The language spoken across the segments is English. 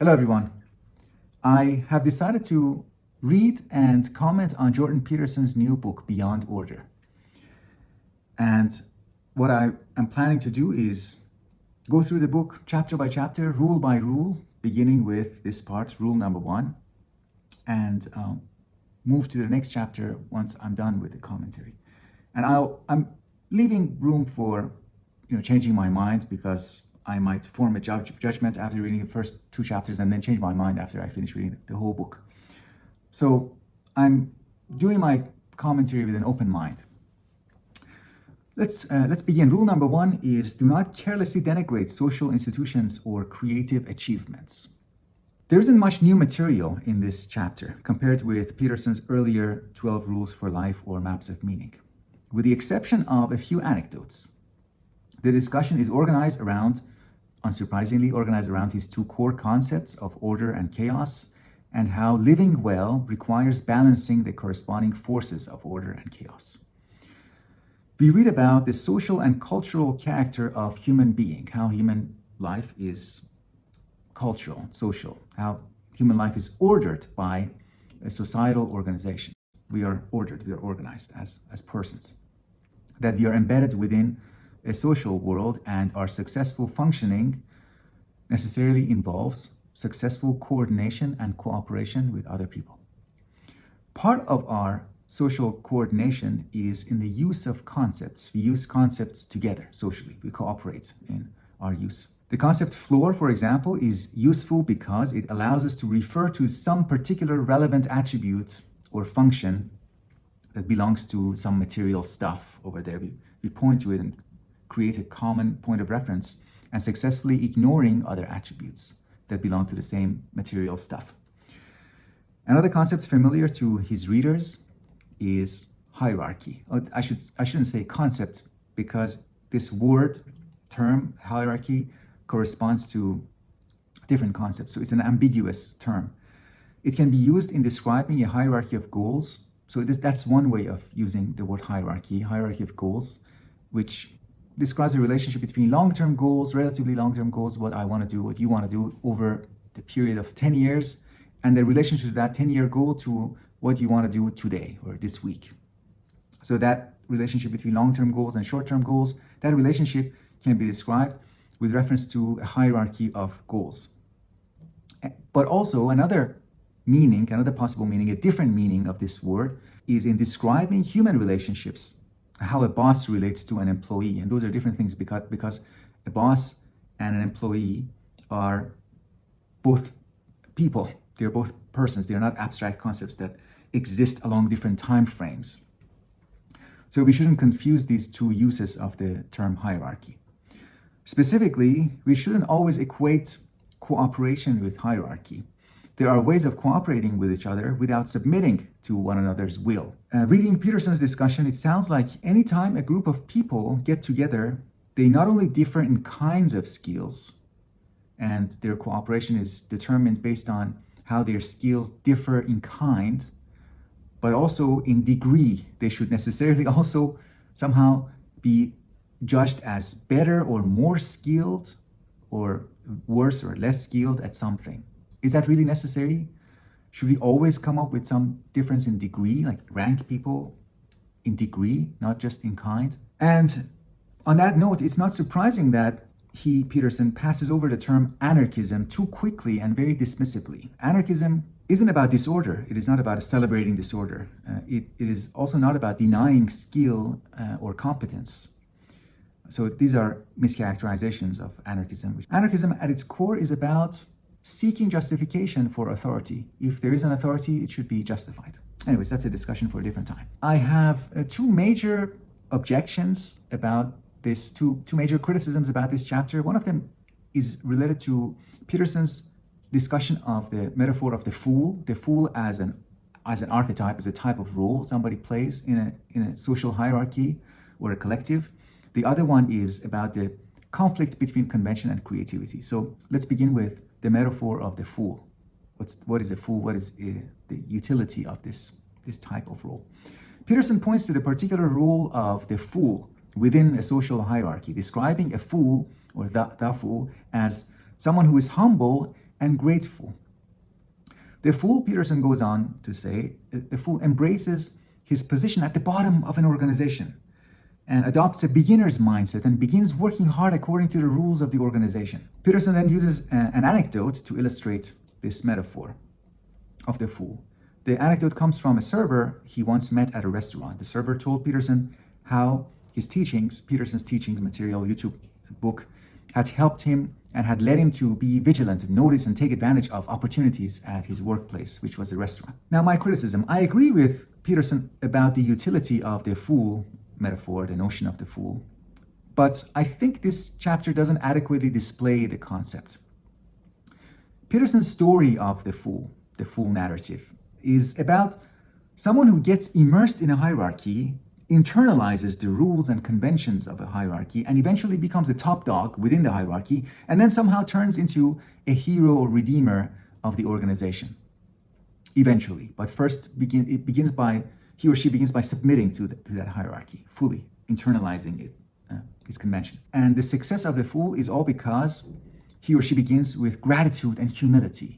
Hello, everyone. I have decided to read and comment on Jordan Peterson's new book, Beyond Order. And what I am planning to do is go through the book chapter by chapter, rule by rule, beginning with this part, rule number 1, and move to the next chapter once I'm done with the commentary. And I'm leaving room for changing my mind, because I might form a judgment after reading the first 2 chapters and then change my mind after I finish reading the whole book. So I'm doing my commentary with an open mind. Let's begin. Rule number 1 is do not carelessly denigrate social institutions or creative achievements. There isn't much new material in this chapter compared with Peterson's earlier 12 rules for life or maps of meaning. With the exception of a few anecdotes, the discussion is unsurprisingly organized around his 2 core concepts of order and chaos, and how living well requires balancing the corresponding forces of order and chaos. We read about the social and cultural character of human being, how human life is cultural, social, how human life is ordered by a societal organization. We are ordered, we are organized as persons, that we are embedded within a social world, and our successful functioning necessarily involves successful coordination and cooperation with other people. Part of our social coordination is in the use of concepts. We use concepts together socially. We cooperate in our use. The concept floor, for example, is useful because it allows us to refer to some particular relevant attribute or function that belongs to some material stuff over there. We point to it and create a common point of reference, and successfully ignoring other attributes that belong to the same material stuff. Another concept familiar to his readers is hierarchy. I shouldn't say concept, because this term hierarchy corresponds to different concepts, so it's an ambiguous term. It can be used in describing a hierarchy of goals. So that's one way of using the word hierarchy of goals, which describes a relationship between long-term goals, relatively long-term goals, what I want to do, what you want to do over the period of 10 years, and the relationship to that 10-year goal to what you want to do today or this week. So that relationship between long-term goals and short-term goals, that relationship can be described with reference to a hierarchy of goals. But also another possible meaning, a different meaning of this word, is in describing human relationships, how a boss relates to an employee. And those are different things, because a boss and an employee are both people. They're both persons. They're not abstract concepts that exist along different time frames. So we shouldn't confuse these 2 uses of the term hierarchy. Specifically, we shouldn't always equate cooperation with hierarchy. There are ways of cooperating with each other without submitting to one another's will. Reading Peterson's discussion, it sounds like anytime a group of people get together, they not only differ in kinds of skills, and their cooperation is determined based on how their skills differ in kind, but also in degree. They should necessarily also somehow be judged as better or more skilled, or worse or less skilled at something. Is that really necessary? Should we always come up with some difference in degree, like rank people in degree, not just in kind? And on that note, it's not surprising that Peterson passes over the term anarchism too quickly and very dismissively. Anarchism isn't about disorder. It is not about celebrating disorder. It is also not about denying skill or competence. So these are mischaracterizations of anarchism. Anarchism at its core is about seeking justification for authority. If there is an authority, it should be justified. Anyways, that's a discussion for a different time. I have 2 major objections about this, two major criticisms about this chapter. One of them is related to Peterson's discussion of the metaphor of the fool as an archetype, as a type of role somebody plays in a social hierarchy or a collective. The other one is about the conflict between convention and creativity. So let's begin with the metaphor of the fool. What is a fool? What is the utility of this type of role? Peterson points to the particular role of the fool within a social hierarchy, describing a fool or the fool as someone who is humble and grateful. The fool, Peterson goes on to say, the fool embraces his position at the bottom of an organization and adopts a beginner's mindset and begins working hard according to the rules of the organization. Peterson then uses an anecdote to illustrate this metaphor of the fool. The anecdote comes from a server he once met at a restaurant. The server told Peterson how his teachings, Peterson's teachings material, YouTube book, had helped him and had led him to be vigilant and notice and take advantage of opportunities at his workplace, which was a restaurant. Now, my criticism, I agree with Peterson about the utility of the fool metaphor, the notion of the fool, but I think this chapter doesn't adequately display the concept. Peterson's story of the fool narrative, is about someone who gets immersed in a hierarchy, internalizes the rules and conventions of a hierarchy, and eventually becomes a top dog within the hierarchy, and then somehow turns into a hero or redeemer of the organization. Eventually, but first he or she begins by submitting to that hierarchy, fully internalizing it, its convention. And the success of the fool is all because he or she begins with gratitude and humility.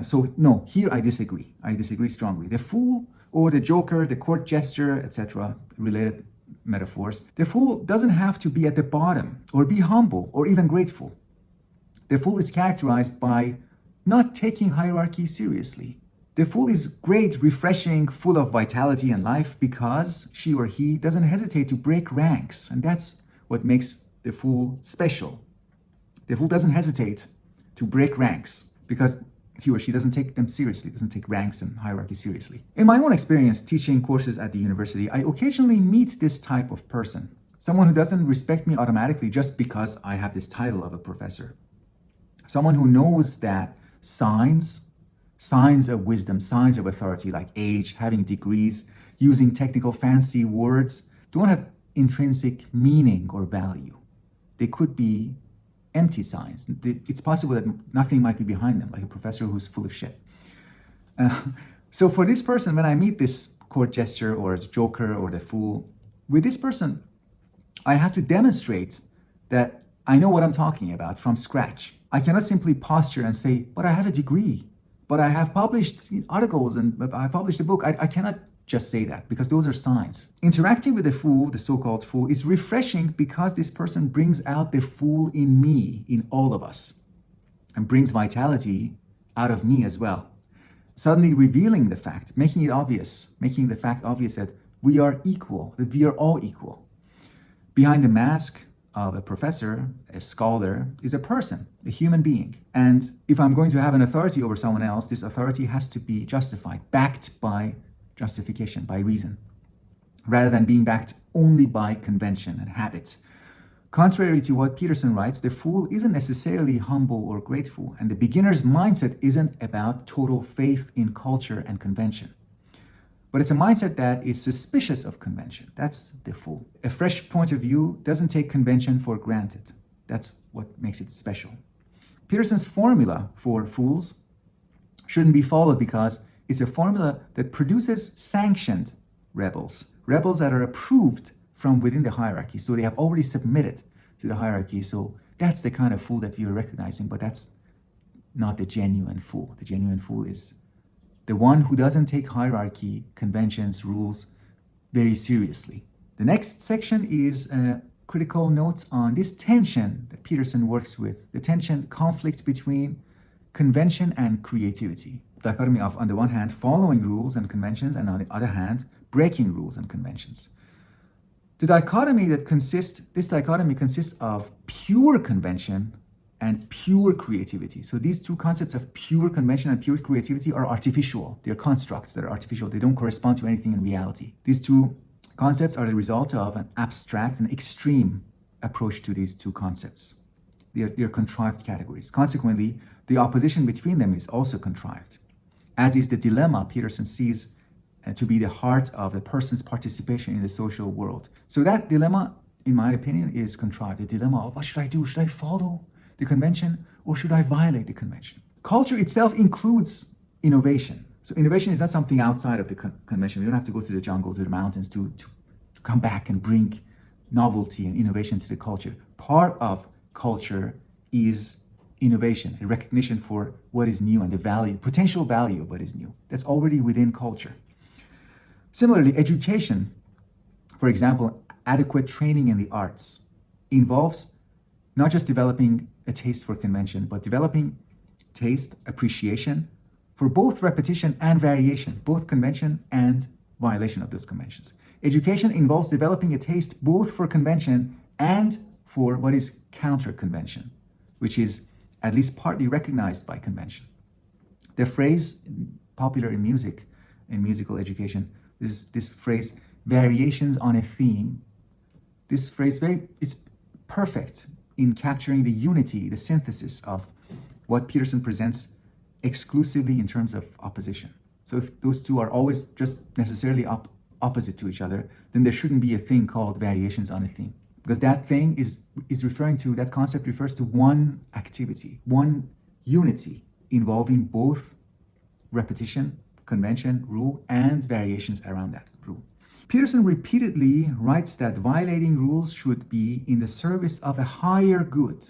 So no, here I disagree. I disagree strongly. The fool or the joker, the court jester, etc., related metaphors, the fool doesn't have to be at the bottom or be humble or even grateful. The fool is characterized by not taking hierarchy seriously. The fool is great, refreshing, full of vitality and life because she or he doesn't hesitate to break ranks. And that's what makes the fool special. The fool doesn't hesitate to break ranks because he or she doesn't take them seriously, doesn't take ranks and hierarchy seriously. In my own experience teaching courses at the university, I occasionally meet this type of person. Someone who doesn't respect me automatically just because I have this title of a professor. Someone who knows that signs of wisdom, signs of authority like age, having degrees, using technical fancy words, don't have intrinsic meaning or value. They could be empty signs. It's possible that nothing might be behind them, like a professor who's full of shit. So for this person, when I meet this court jester or its joker or the fool, with this person, I have to demonstrate that I know what I'm talking about from scratch. I cannot simply posture and say, but I have a degree, but I have published articles and I published a book. I cannot just say that because those are signs. Interacting with the fool, the so-called fool, is refreshing because this person brings out the fool in me, in all of us, and brings vitality out of me as well. Suddenly revealing the fact, making the fact obvious that we are equal, that we are all equal. Behind the mask of a professor, a scholar, is a person, a human being. And if I'm going to have an authority over someone else, this authority has to be justified, backed by justification, by reason, rather than being backed only by convention and habit. Contrary to what Peterson writes, the fool isn't necessarily humble or grateful, and the beginner's mindset isn't about total faith in culture and convention. But it's a mindset that is suspicious of convention. That's the fool. A fresh point of view doesn't take convention for granted. That's what makes it special. Peterson's formula for fools shouldn't be followed because it's a formula that produces sanctioned rebels that are approved from within the hierarchy. So they have already submitted to the hierarchy. So that's the kind of fool that we are recognizing, but that's not the genuine fool. The genuine fool is the one who doesn't take hierarchy, conventions, rules very seriously. The next section is critical notes on this tension that Peterson works with, the conflict between convention and creativity. Dichotomy of, on the one hand, following rules and conventions, and on the other hand, breaking rules and conventions. This dichotomy consists of pure convention and pure creativity. So these two concepts of pure convention and pure creativity are artificial. They're constructs that are artificial. They don't correspond to anything in reality. These two concepts are the result of an abstract and extreme approach to these two concepts. They're contrived categories. Consequently, the opposition between them is also contrived, as is the dilemma Peterson sees to be the heart of a person's participation in the social world. So that dilemma, in my opinion, is contrived. The dilemma of what should I do? Should I follow the convention or should I violate the convention? Culture itself includes innovation. So innovation is not something outside of the convention. We don't have to go to the jungle, to the mountains to come back and bring novelty and innovation to the culture. Part of culture is innovation, a recognition for what is new and the value, potential value of what is new. That's already within culture. Similarly, education, for example, adequate training in the arts, involves not just developing a taste for convention, but developing taste, appreciation for both repetition and variation, both convention and violation of those conventions. Education involves developing a taste both for convention and for what is counter-convention, which is at least partly recognized by convention. The phrase popular in music, in musical education, is this phrase, variations on a theme. This phrase it's perfect in capturing the unity, the synthesis of what Peterson presents exclusively in terms of opposition. So if those two are always just necessarily opposite to each other, then there shouldn't be a thing called variations on a theme. Because that thing is referring to, that concept refers to one activity, one unity involving both repetition, convention, rule, and variations around that rule. Peterson repeatedly writes that violating rules should be in the service of a higher good,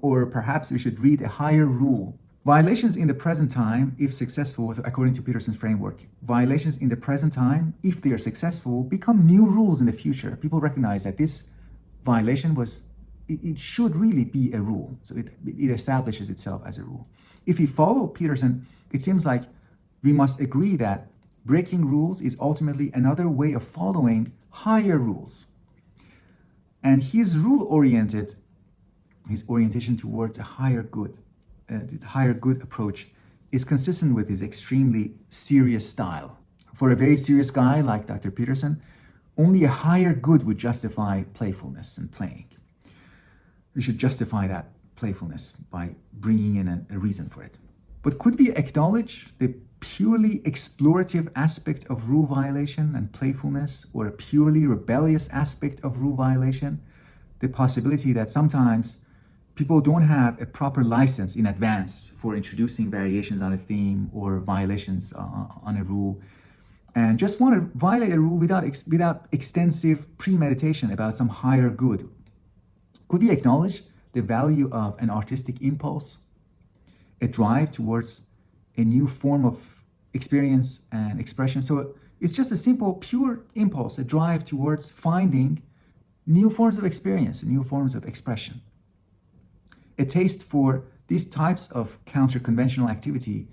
or perhaps we should read a higher rule. Violations in the present time, if successful, according to Peterson's framework, violations in the present time, if they are successful, become new rules in the future. People recognize that this violation it should really be a rule. So it establishes itself as a rule. If we follow Peterson, it seems like we must agree that breaking rules is ultimately another way of following higher rules. And his orientation towards a higher good, the higher good approach, is consistent with his extremely serious style. For a very serious guy like Dr. Peterson, only a higher good would justify playfulness and playing. We should justify that playfulness by bringing in a reason for it. But could we acknowledge the purely explorative aspect of rule violation and playfulness, or a purely rebellious aspect of rule violation? The possibility that sometimes people don't have a proper license in advance for introducing variations on a theme or violations on a rule, and just want to violate a rule without extensive premeditation about some higher good. Could we acknowledge the value of an artistic impulse, a drive towards a new form of experience and expression? So it's just a simple, pure impulse, a drive towards finding new forms of experience, new forms of expression. A taste for these types of counter-conventional activity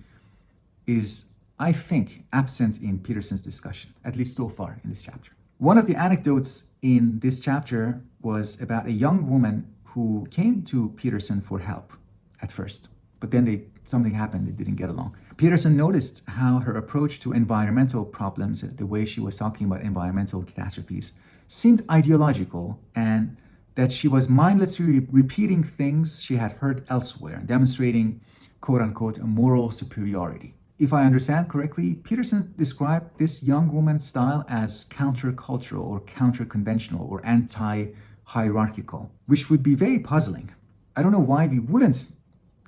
is, I think, absent in Peterson's discussion, at least so far in this chapter. One of the anecdotes in this chapter was about a young woman who came to Peterson for help at first, but then something happened, they didn't get along. Peterson noticed how her approach to environmental problems, the way she was talking about environmental catastrophes, seemed ideological, and that she was mindlessly repeating things she had heard elsewhere, demonstrating, quote-unquote, a moral superiority. If I understand correctly, Peterson described this young woman's style as countercultural or counter-conventional or anti-hierarchical, which would be very puzzling. I don't know why we wouldn't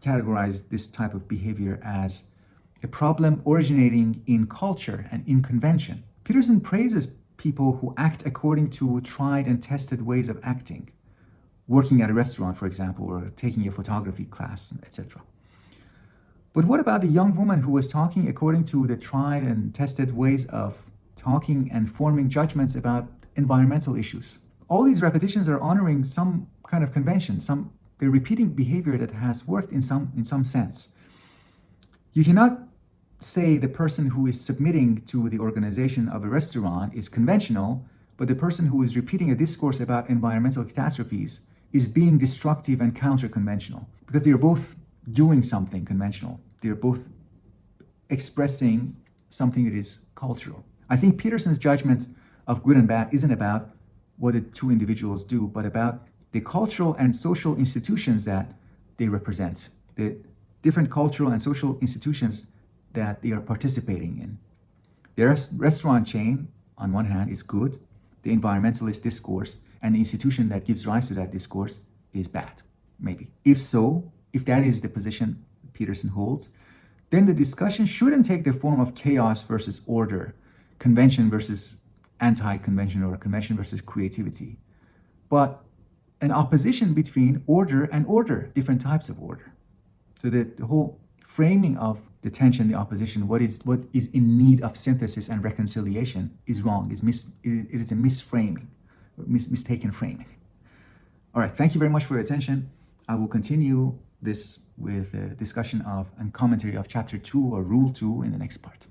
categorize this type of behavior as a problem originating in culture and in convention. Peterson praises people who act according to tried and tested ways of acting, working at a restaurant, for example, or taking a photography class, etc. But what about the young woman who was talking according to the tried and tested ways of talking and forming judgments about environmental issues? All these repetitions are honoring some kind of convention, they're repeating behavior that has worked in some sense. You cannot say the person who is submitting to the organization of a restaurant is conventional, but the person who is repeating a discourse about environmental catastrophes is being destructive and counter-conventional, because they are both doing something conventional. They're both expressing something that is cultural. I think Peterson's judgment of good and bad isn't about what the two individuals do, but about the cultural and social institutions that they represent, the different cultural and social institutions that they are participating in. The restaurant chain, on one hand, is good. The environmentalist discourse and the institution that gives rise to that discourse is bad, maybe. If so, if that is the position Peterson holds, then the discussion shouldn't take the form of chaos versus order, convention versus anti-convention, or convention versus creativity, but an opposition between order and order, different types of order. So the whole framing of the tension, the opposition, what is in need of synthesis and reconciliation is wrong. It is a misframing, mistaken framing. All right, thank you very much for your attention. I will continue this with a discussion of and commentary of chapter 2 or rule 2 in the next part.